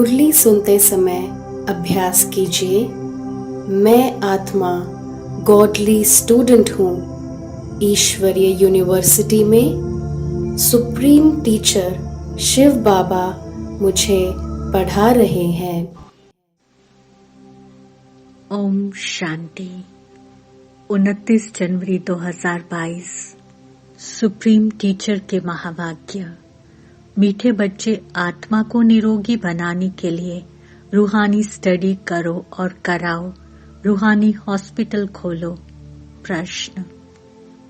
मुरली सुनते समय अभ्यास कीजिए। मैं आत्मा गॉडली स्टूडेंट हूँ। ईश्वरीय यूनिवर्सिटी में सुप्रीम टीचर शिव बाबा मुझे पढ़ा रहे हैं। ओम शांति। 29 जनवरी 2022। सुप्रीम टीचर के महावाक्य। मीठे बच्चे, आत्मा को निरोगी बनाने के लिए रूहानी स्टडी करो और कराओ। रूहानी हॉस्पिटल खोलो। प्रश्न: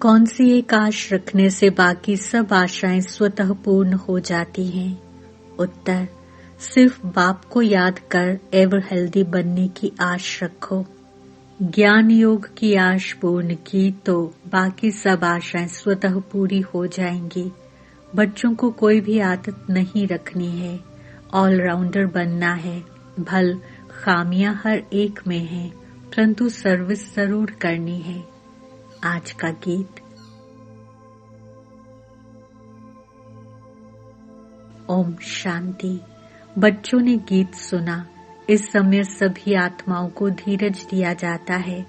कौन सी एक आश रखने से बाकी सब आशाएं स्वतः पूर्ण हो जाती हैं? उत्तर: सिर्फ बाप को याद कर एवर हेल्दी बनने की आश रखो। ज्ञान योग की आश पूर्ण की तो बाकी सब आशाएं स्वतः पूरी हो जाएंगी। बच्चों को कोई भी आदत नहीं रखनी है, ऑलराउंडर बनना है। भल खामियां हर एक में हैं, परंतु सर्विस जरूर करनी है। आज का गीत। ओम शांति। बच्चों ने गीत सुना। इस समय सभी आत्माओं को धीरज दिया जाता है।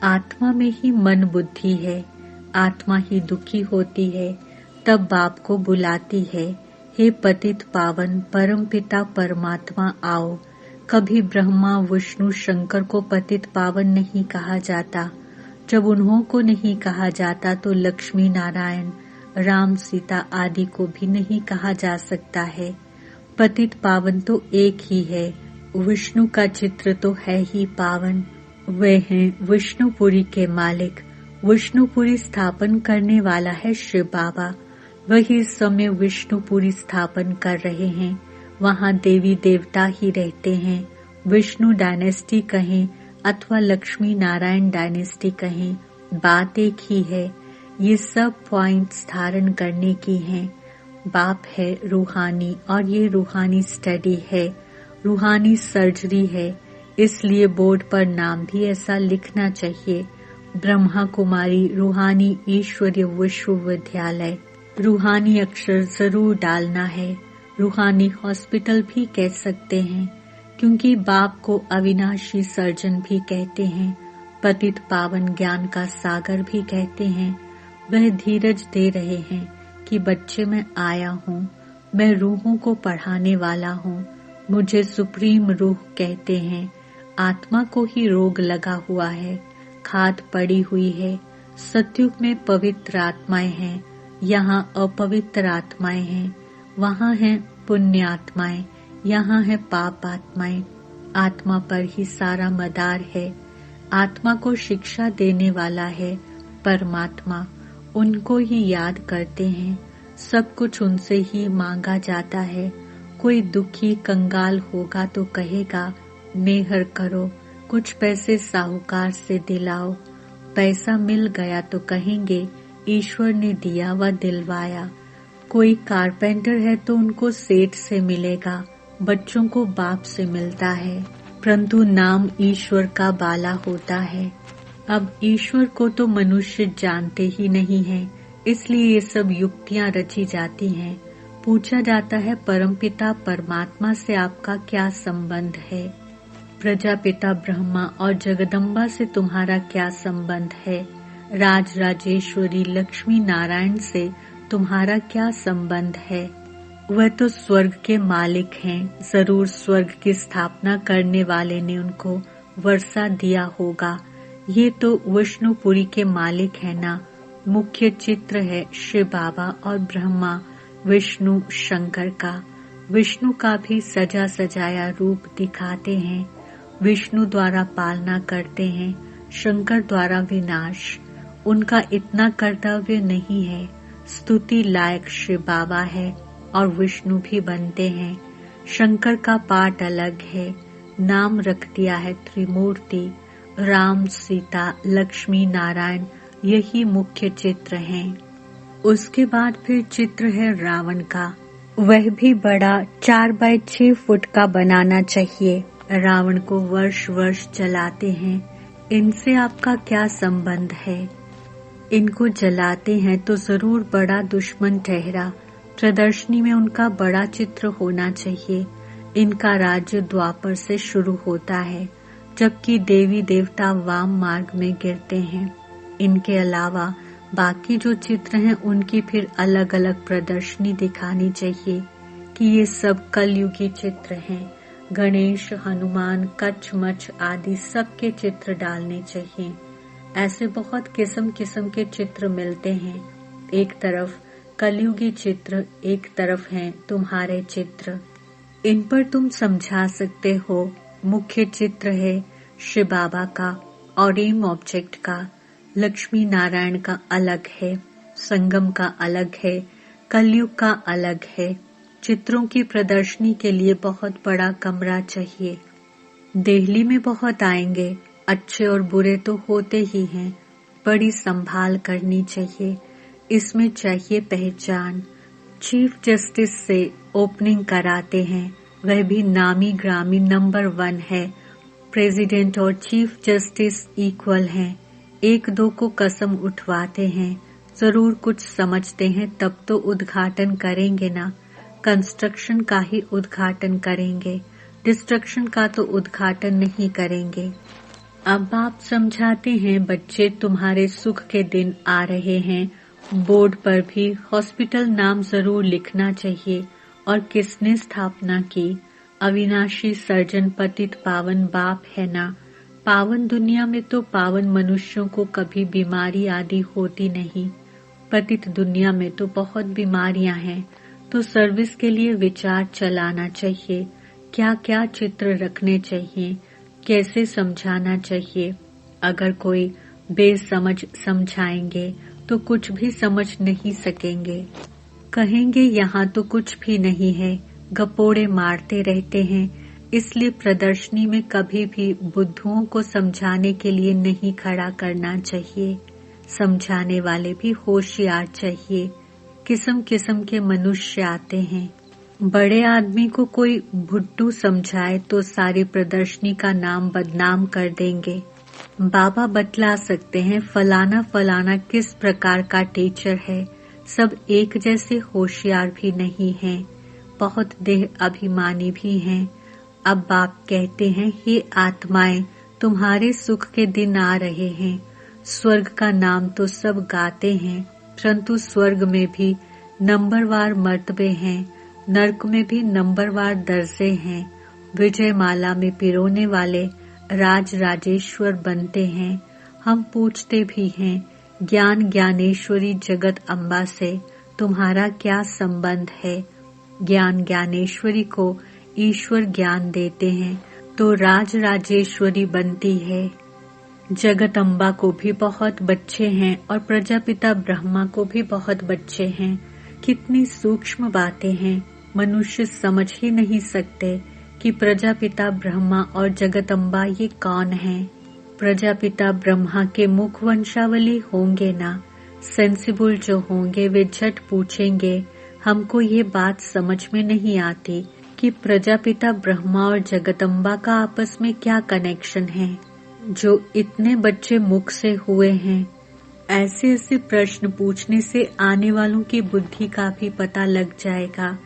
आत्मा में ही मन बुद्धि है। आत्मा ही दुखी होती है, तब बाप को बुलाती है, हे पतित पावन परम पिता परमात्मा आओ। कभी ब्रह्मा विष्णु शंकर को पतित पावन नहीं कहा जाता। जब उन्हों को नहीं कहा जाता तो लक्ष्मी नारायण राम सीता आदि को भी नहीं कहा जा सकता है। पतित पावन तो एक ही है। विष्णु का चित्र तो है ही पावन। वे हैं विष्णुपुरी के मालिक। विष्णुपुरी स्थापन करने वाला है शिव बाबा। वही इस समय विष्णुपुरी स्थापन कर रहे हैं। वहाँ देवी देवता ही रहते हैं। विष्णु डायनेस्टी कहें अथवा लक्ष्मी नारायण डायनेस्टी कहें, बात एक ही है। ये सब पॉइंट्स धारण करने की हैं। बाप है रूहानी और ये रूहानी स्टडी है, रूहानी सर्जरी है। इसलिए बोर्ड पर नाम भी ऐसा लिखना चाहिए, ब्रह्मा कुमारी रूहानी ईश्वरीय विश्वविद्यालय। रूहानी अक्षर जरूर डालना है। रूहानी हॉस्पिटल भी कह सकते हैं, क्योंकि बाप को अविनाशी सर्जन भी कहते हैं, पतित पावन ज्ञान का सागर भी कहते हैं। वह धीरज दे रहे हैं कि बच्चे मैं आया हूँ, मैं रूहों को पढ़ाने वाला हूँ। मुझे सुप्रीम रूह कहते हैं। आत्मा को ही रोग लगा हुआ है, खाद पड़ी हुई है। सतयुग में पवित्र आत्माएं हैं, यहाँ अपवित्र आत्माएं हैं। वहाँ हैं पुण्य आत्माएं, यहाँ है पाप आत्माएं। आत्मा पर ही सारा मदार है। आत्मा को शिक्षा देने वाला है परमात्मा। उनको ही याद करते हैं। सब कुछ उनसे ही मांगा जाता है। कोई दुखी कंगाल होगा तो कहेगा मेहर करो, कुछ पैसे साहूकार से दिलाओ। पैसा मिल गया तो कहेंगे ईश्वर ने दिया व दिलवाया। कोई कारपेंटर है तो उनको सेठ से मिलेगा। बच्चों को बाप से मिलता है, परंतु नाम ईश्वर का बाला होता है। अब ईश्वर को तो मनुष्य जानते ही नहीं है, इसलिए ये सब युक्तियां रची जाती हैं। पूछा जाता है परमपिता परमात्मा से आपका क्या संबंध है? प्रजापिता ब्रह्मा और जगदम्बा से तुम्हारा क्या संबंध है? राज राजेश्वरी लक्ष्मी नारायण से तुम्हारा क्या संबंध है? वह तो स्वर्ग के मालिक हैं। जरूर स्वर्ग की स्थापना करने वाले ने उनको वर्षा दिया होगा। ये तो विष्णुपुरी के मालिक है ना। मुख्य चित्र है शिव बाबा और ब्रह्मा विष्णु शंकर का। विष्णु का भी सजा सजाया रूप दिखाते हैं। विष्णु द्वारा पालना करते हैं, शंकर द्वारा विनाश। उनका इतना कर्तव्य नहीं है। स्तुति लायक शिव बाबा है और विष्णु भी बनते हैं। शंकर का पाठ अलग है। नाम रख दिया है त्रिमूर्ति। राम सीता लक्ष्मी नारायण, यही मुख्य चित्र हैं। उसके बाद फिर चित्र है रावण का। वह भी बड़ा 4 बाय 6 फुट का बनाना चाहिए। रावण को वर्ष वर्ष जलाते हैं। इनसे आपका क्या संबंध है? इनको जलाते हैं तो जरूर बड़ा दुश्मन ठहरा। प्रदर्शनी में उनका बड़ा चित्र होना चाहिए। इनका राज्य द्वापर से शुरू होता है, जबकि देवी देवता वाम मार्ग में गिरते हैं। इनके अलावा बाकी जो चित्र हैं उनकी फिर अलग अलग प्रदर्शनी दिखानी चाहिए कि ये सब कलयुगी चित्र हैं। गणेश, हनुमान, कच्छमछ आदि सबके चित्र डालने चाहिए। ऐसे बहुत किस्म किस्म के चित्र मिलते हैं। एक तरफ कलयुगी चित्र, एक तरफ हैं तुम्हारे चित्र। इन पर तुम समझा सकते हो। मुख्य चित्र है शिव बाबा का और एम ऑब्जेक्ट का, लक्ष्मी नारायण का अलग है, संगम का अलग है, कलयुग का अलग है। चित्रों की प्रदर्शनी के लिए बहुत बड़ा कमरा चाहिए। दिल्ली में बहुत आएंगे, अच्छे और बुरे तो होते ही हैं, बड़ी संभाल करनी चाहिए। इसमें चाहिए पहचान। चीफ जस्टिस से ओपनिंग कराते हैं, वह भी नामी ग्रामी नंबर 1 है। प्रेसिडेंट और चीफ जस्टिस इक्वल हैं। एक दो को कसम उठवाते हैं, जरूर कुछ समझते हैं तब तो उद्घाटन करेंगे ना। कंस्ट्रक्शन का ही उद्घाटन करेंगे, डिस्ट्रक्शन का तो उद्घाटन नहीं करेंगे। अब आप समझाते हैं बच्चे तुम्हारे सुख के दिन आ रहे हैं। बोर्ड पर भी हॉस्पिटल नाम जरूर लिखना चाहिए और किसने स्थापना की। अविनाशी सर्जन पतित पावन बाप है ना। पावन दुनिया में तो पावन मनुष्यों को कभी बीमारी आदि होती नहीं। पतित दुनिया में तो बहुत बीमारियां हैं, तो सर्विस के लिए विचार चलाना चाहिए। क्या क्या चित्र रखने चाहिए, कैसे समझाना चाहिए। अगर कोई बेसमझ समझाएंगे तो कुछ भी समझ नहीं सकेंगे। कहेंगे यहाँ तो कुछ भी नहीं है, गपोड़े मारते रहते हैं। इसलिए प्रदर्शनी में कभी भी बुद्धुओं को समझाने के लिए नहीं खड़ा करना चाहिए। समझाने वाले भी होशियार चाहिए। किस्म किस्म के मनुष्य आते हैं। बड़े आदमी को कोई भुट्टू समझाए तो सारी प्रदर्शनी का नाम बदनाम कर देंगे। बाबा बतला सकते हैं फलाना फलाना किस प्रकार का टीचर है। सब एक जैसे होशियार भी नहीं हैं, बहुत देह अभिमानी भी हैं। अब बाप कहते हैं, हे आत्माएं, तुम्हारे सुख के दिन आ रहे हैं। स्वर्ग का नाम तो सब गाते हैं, परंतु स्वर्ग में भी नंबरवार मर्तबे हैं, नरक में भी नंबरवार दर्जे हैं। विजयमाला में पिरोने वाले राज राजेश्वर बनते हैं। हम पूछते भी हैं, ज्ञान ज्ञानेश्वरी जगत अम्बा से तुम्हारा क्या संबंध है। ज्ञान ज्ञानेश्वरी को ईश्वर ज्ञान देते हैं तो राज राजेश्वरी बनती है। जगत अम्बा को भी बहुत बच्चे हैं और प्रजापिता ब्रह्मा को भी बहुत बच्चे हैं। कितनी सूक्ष्म बातें हैं, मनुष्य समझ ही नहीं सकते कि प्रजापिता ब्रह्मा और जगत अम्बा ये कौन हैं। प्रजापिता ब्रह्मा के मुख वंशावली होंगे ना। सेंसिबल जो होंगे वे झट पूछेंगे, हमको ये बात समझ में नहीं आती कि प्रजापिता ब्रह्मा और जगदम्बा का आपस में क्या कनेक्शन है, जो इतने बच्चे मुख से हुए हैं। ऐसे ऐसे प्रश्न पूछने से आने वालों की बुद्धि का भी पता लग जाएगा।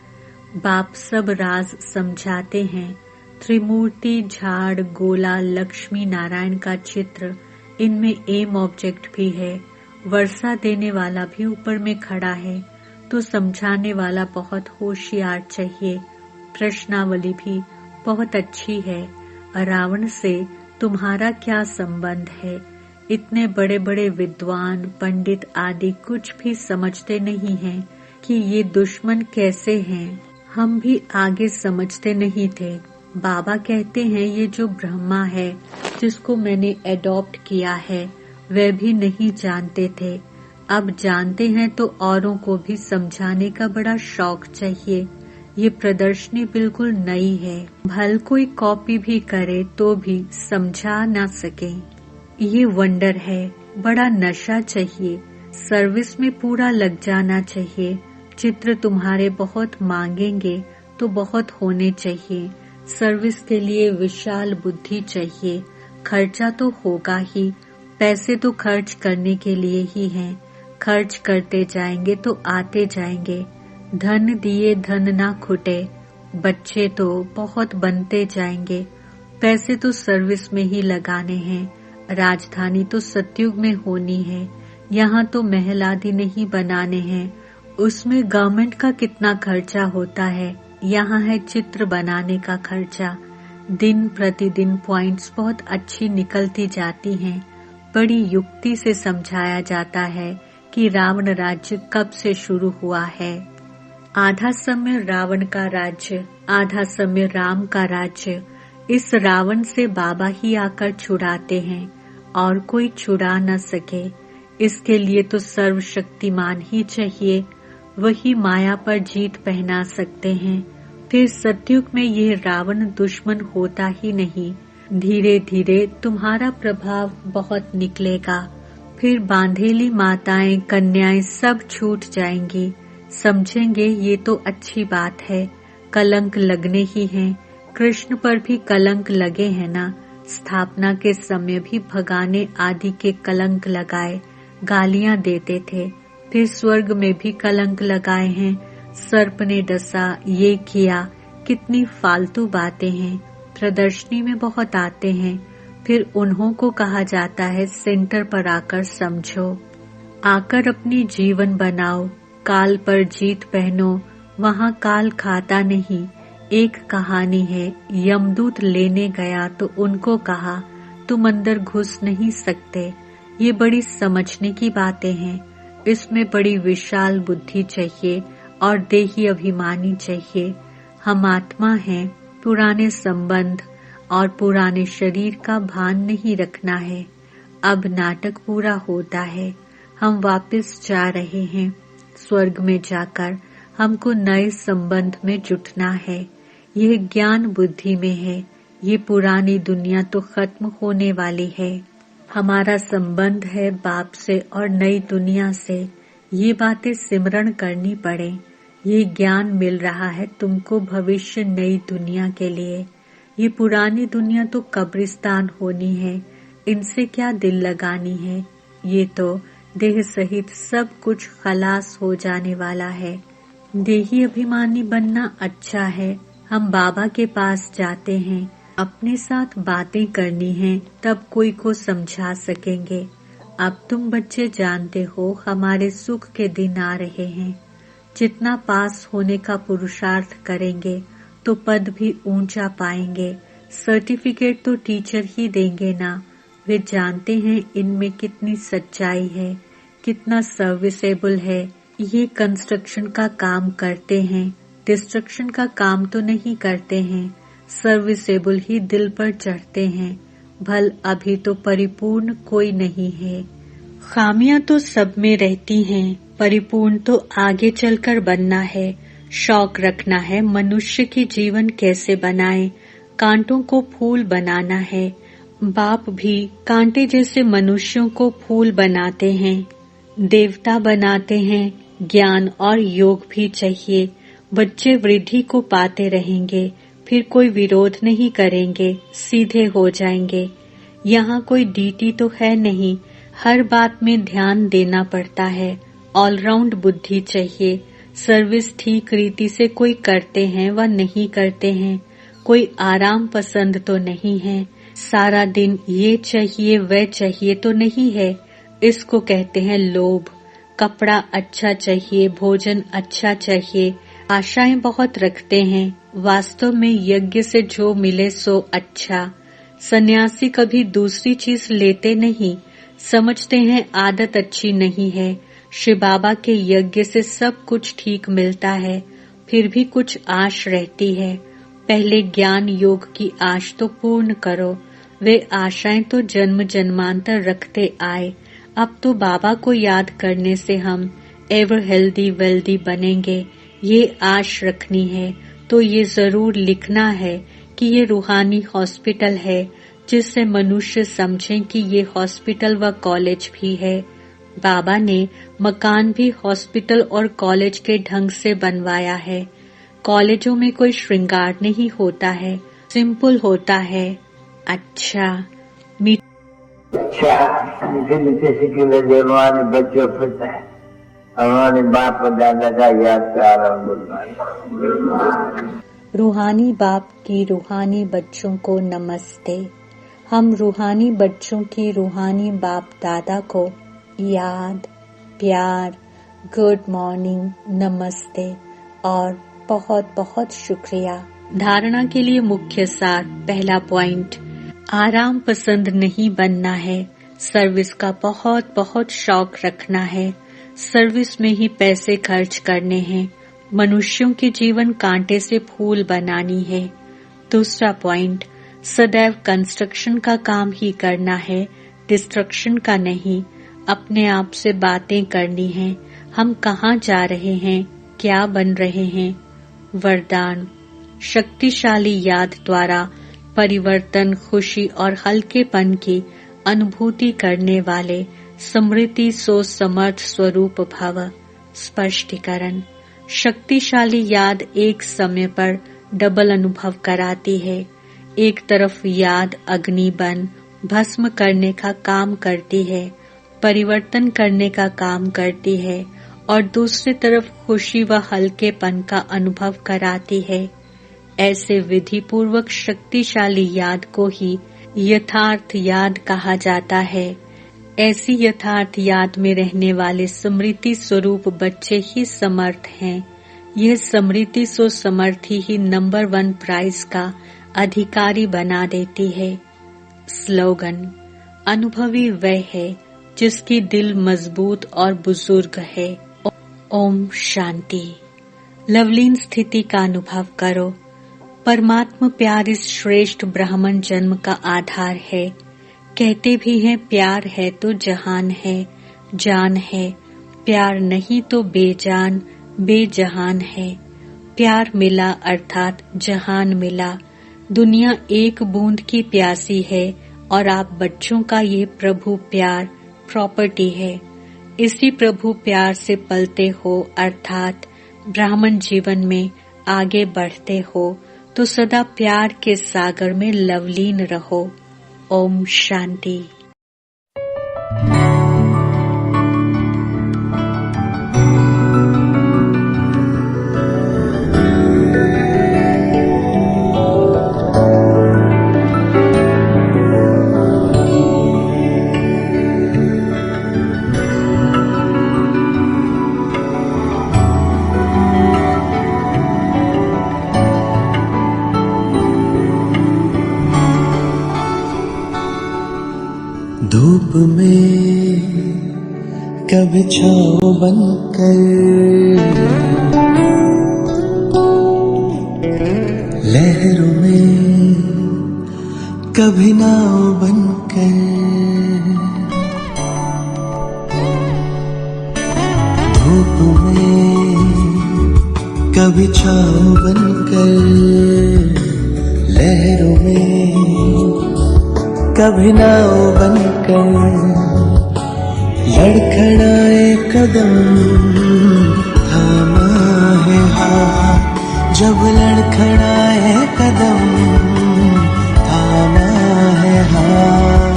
बाप सब राज समझाते हैं। त्रिमूर्ति, झाड़, गोला, लक्ष्मी नारायण का चित्र, इनमें एम ऑब्जेक्ट भी है। वर्षा देने वाला भी ऊपर में खड़ा है, तो समझाने वाला बहुत होशियार चाहिए। प्रश्नावली भी बहुत अच्छी है। रावण से तुम्हारा क्या संबंध है। इतने बड़े बड़े विद्वान, पंडित आदि कुछ भी समझते नहीं हैं कि ये दुश्मन कैसे हैं। हम भी आगे समझते नहीं थे। बाबा कहते हैं ये जो ब्रह्मा है जिसको मैंने एडॉप्ट किया है, वह भी नहीं जानते थे। अब जानते हैं तो औरों को भी समझाने का बड़ा शौक चाहिए। ये प्रदर्शनी बिल्कुल नई है, भल कोई कॉपी भी करे तो भी समझा ना सके। ये वंडर है, बड़ा नशा चाहिए, सर्विस में पूरा लग जाना चाहिए। चित्र तुम्हारे बहुत मांगेंगे तो बहुत होने चाहिए। सर्विस के लिए विशाल बुद्धि चाहिए। खर्चा तो होगा ही, पैसे तो खर्च करने के लिए ही हैं। खर्च करते जाएंगे तो आते जाएंगे। धन दिए धन ना खुटे, बच्चे तो बहुत बनते जाएंगे, पैसे तो सर्विस में ही लगाने हैं, राजधानी तो सतयुग में होनी है, यहाँ तो महल आदि नहीं बनाने हैं, उसमें गवर्नमेंट का कितना खर्चा होता है, यहाँ है चित्र बनाने का खर्चा। दिन प्रतिदिन पॉइंट्स बहुत अच्छी निकलती जाती हैं। बड़ी युक्ति से समझाया जाता है कि रावण राज्य कब से शुरू हुआ है। आधा समय रावण का राज्य, आधा समय राम का राज्य। इस रावण से बाबा ही आकर छुड़ाते हैं और कोई छुड़ा न सके। इसके लिए तो सर्वशक्तिमान ही चाहिए, वही माया पर जीत पहना सकते हैं। फिर सतयुग में ये रावण दुश्मन होता ही नहीं। धीरे धीरे तुम्हारा प्रभाव बहुत निकलेगा। फिर बांधेली माताएं, कन्याएं सब छूट जाएंगी। समझेंगे ये तो अच्छी बात है, कलंक लगने ही हैं। कृष्ण पर भी कलंक लगे हैं ना, स्थापना के समय भी भगाने आदि के कलंक लगाए, गालियां देते थे। फिर स्वर्ग में भी कलंक लगाए हैं, सर्प ने डसा, ये किया। कितनी फालतू बातें हैं, प्रदर्शनी में बहुत आते हैं। फिर उन्हों को कहा जाता है सेंटर पर आकर समझो, आकर अपनी जीवन बनाओ, काल पर जीत पहनो। वहाँ काल खाता नहीं। एक कहानी है, यमदूत लेने गया तो उनको कहा तुम अंदर घुस नहीं सकते। ये बड़ी समझने की बातें हैं। इसमें बड़ी विशाल बुद्धि चाहिए और देही अभिमानी चाहिए। हम आत्मा हैं, पुराने संबंध और पुराने शरीर का भान नहीं रखना है। अब नाटक पूरा होता है, हम वापस जा रहे हैं। स्वर्ग में जाकर हमको नए संबंध में जुटना है। यह ज्ञान बुद्धि में है। ये पुरानी दुनिया तो खत्म होने वाली है। हमारा संबंध है बाप से और नई दुनिया से। ये बातें सिमरण करनी पड़े। ये ज्ञान मिल रहा है तुमको भविष्य नई दुनिया के लिए। ये पुरानी दुनिया तो कब्रिस्तान होनी है, इनसे क्या दिल लगानी है। ये तो देह सहित सब कुछ खलास हो जाने वाला है। देही अभिमानी बनना अच्छा है। हम बाबा के पास जाते हैं, अपने साथ बातें करनी हैं, तब कोई को समझा सकेंगे। अब तुम बच्चे जानते हो हमारे सुख के दिन आ रहे हैं। जितना पास होने का पुरुषार्थ करेंगे तो पद भी ऊंचा पाएंगे। सर्टिफिकेट तो टीचर ही देंगे ना। वे जानते हैं इनमें कितनी सच्चाई है, कितना सर्विसेबल है। ये कंस्ट्रक्शन का काम करते हैं, डिस्ट्रक्शन का काम तो नहीं करते हैं। सर्विसेबल ही दिल पर चढ़ते हैं। भल अभी तो परिपूर्ण कोई नहीं है। खामियां तो सब में रहती हैं, परिपूर्ण तो आगे चलकर बनना है। शौक रखना है मनुष्य की जीवन कैसे बनाए, कांटों को फूल बनाना है। बाप भी कांटे जैसे मनुष्यों को फूल बनाते हैं, देवता बनाते हैं। ज्ञान और योग भी चाहिए। बच्चे वृद्धि को पाते रहेंगे, फिर कोई विरोध नहीं करेंगे, सीधे हो जाएंगे। यहाँ कोई डीटी तो है नहीं, हर बात में ध्यान देना पड़ता है। ऑलराउंड बुद्धि चाहिए। सर्विस ठीक रीति से कोई करते हैं व नहीं करते हैं। कोई आराम पसंद तो नहीं है। सारा दिन ये चाहिए वह चाहिए तो नहीं है। इसको कहते हैं लोभ। कपड़ा अच्छा चाहिए, भोजन अच्छा चाहिए, आशाएं बहुत रखते हैं। वास्तव में यज्ञ से जो मिले सो अच्छा। सन्यासी कभी दूसरी चीज लेते नहीं, समझते हैं आदत अच्छी नहीं है। शिव बाबा के यज्ञ से सब कुछ ठीक मिलता है, फिर भी कुछ आश रहती है। पहले ज्ञान योग की आश तो पूर्ण करो। वे आशाएं तो जन्म जन्मांतर रखते आए। अब तो बाबा को याद करने से हम एवर हेल्दी वेल्दी बनेंगे, ये आश रखनी है। तो ये जरूर लिखना है कि ये रूहानी हॉस्पिटल है, जिससे मनुष्य समझें कि ये हॉस्पिटल व कॉलेज भी है। बाबा ने मकान भी हॉस्पिटल और कॉलेज के ढंग से बनवाया है। कॉलेजों में कोई श्रृंगार नहीं होता है, सिंपल होता है। अच्छा मीठे मीठे सिक्के जो हमारे बच्चों पर हमारे बाप दादा का याद प्यार और रूहानी बाप की रूहानी बच्चों को नमस्ते। हम रूहानी बच्चों की रूहानी बाप दादा को याद, प्यार, गुड मॉर्निंग, नमस्ते और बहुत बहुत शुक्रिया। धारणा के लिए मुख्य सार। पहला पॉइंट, आराम पसंद नहीं बनना है, सर्विस का बहुत बहुत शौक रखना है, सर्विस में ही पैसे खर्च करने हैं, मनुष्यों के जीवन कांटे से फूल बनानी है। दूसरा पॉइंट, सदैव कंस्ट्रक्शन का काम ही करना है, डिस्ट्रक्शन का नहीं। अपने आप से बातें करनी है, हम कहाँ जा रहे हैं, क्या बन रहे हैं। वरदान, शक्तिशाली याद द्वारा परिवर्तन, खुशी और हल्केपन की अनुभूति करने वाले स्मृति सो समर्थ स्वरूप भव। स्पष्टीकरण, शक्तिशाली याद एक समय पर डबल अनुभव कराती है। एक तरफ याद अग्नि बन भस्म करने का काम करती है, परिवर्तन करने का काम करती है, और दूसरी तरफ खुशी व हल्केपन का अनुभव कराती है। ऐसे विधि पूर्वक शक्तिशाली याद को ही यथार्थ याद कहा जाता है। ऐसी यथार्थ याद में रहने वाले स्मृति स्वरूप बच्चे ही समर्थ हैं। यह स्मृति सो समर्थी ही नंबर 1 प्राइज का अधिकारी बना देती है। स्लोगन, अनुभवी वह है जिसकी दिल मजबूत और बुजुर्ग है। ओम शांति। लवलीन स्थिति का अनुभव करो। परमात्मा प्यार इस श्रेष्ठ ब्राह्मण जन्म का आधार है। कहते भी हैं प्यार है तो जहान है, जान है, प्यार नहीं तो बेजान बेजहान है। प्यार मिला अर्थात जहान मिला। दुनिया एक बूंद की प्यासी है और आप बच्चों का ये प्रभु प्यार प्रॉपर्टी है। इसी प्रभु प्यार से पलते हो अर्थात ब्राह्मण जीवन में आगे बढ़ते हो तो सदा प्यार के सागर में लवलीन रहो। ओम शांति। धूप में कभी छाँव बनकर, लहरों में कभी नाव बनकर, धूप में कभी छाँव बनकर, लहरों में कभी नाव बनकर, लड़खड़ाए कदम थामा है हाथ, जब लड़खड़ाए कदम थामा है हाथ।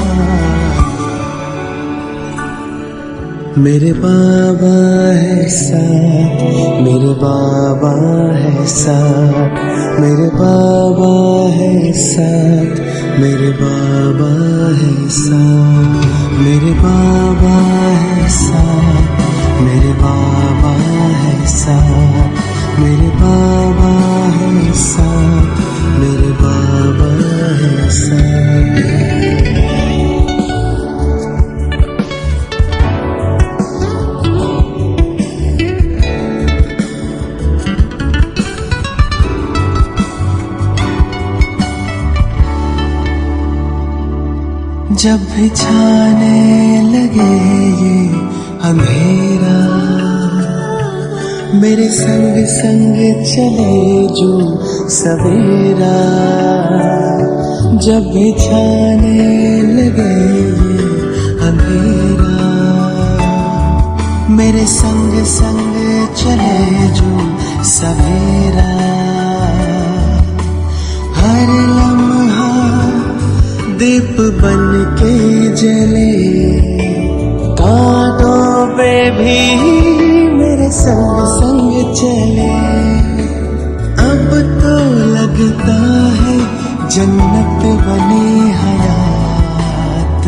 मेरे बाबा है साथ, मेरे बाबा है साथ, मेरे बाबा है साथ, मेरे बाबा है साथ, मेरे बाबा है साथ, मेरे बाबा है साथ, मेरे बाबा है साथ, मेरे बाबा है साथ। जब भी छाने लगे ये अंधेरा, मेरे संग संग चले जो सवेरा। जब भी छाने लगे ये अंधेरा, मेरे संग संग चले जो सवेरा। हर लम्हा दीप बन के जले, कांटों पे भी मेरे संग संग चले। अब तो लगता है जन्नत बने हयात।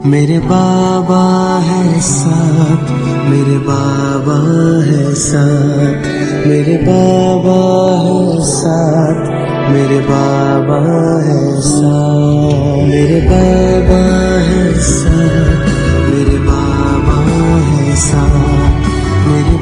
मेरे बाबा है साथ, मेरे बाबा है साथ, मेरे बाबा है साथ, मेरे बाबा है साथ, मेरे बाबा है साथ, मेरे बाबा है साथ, मेरे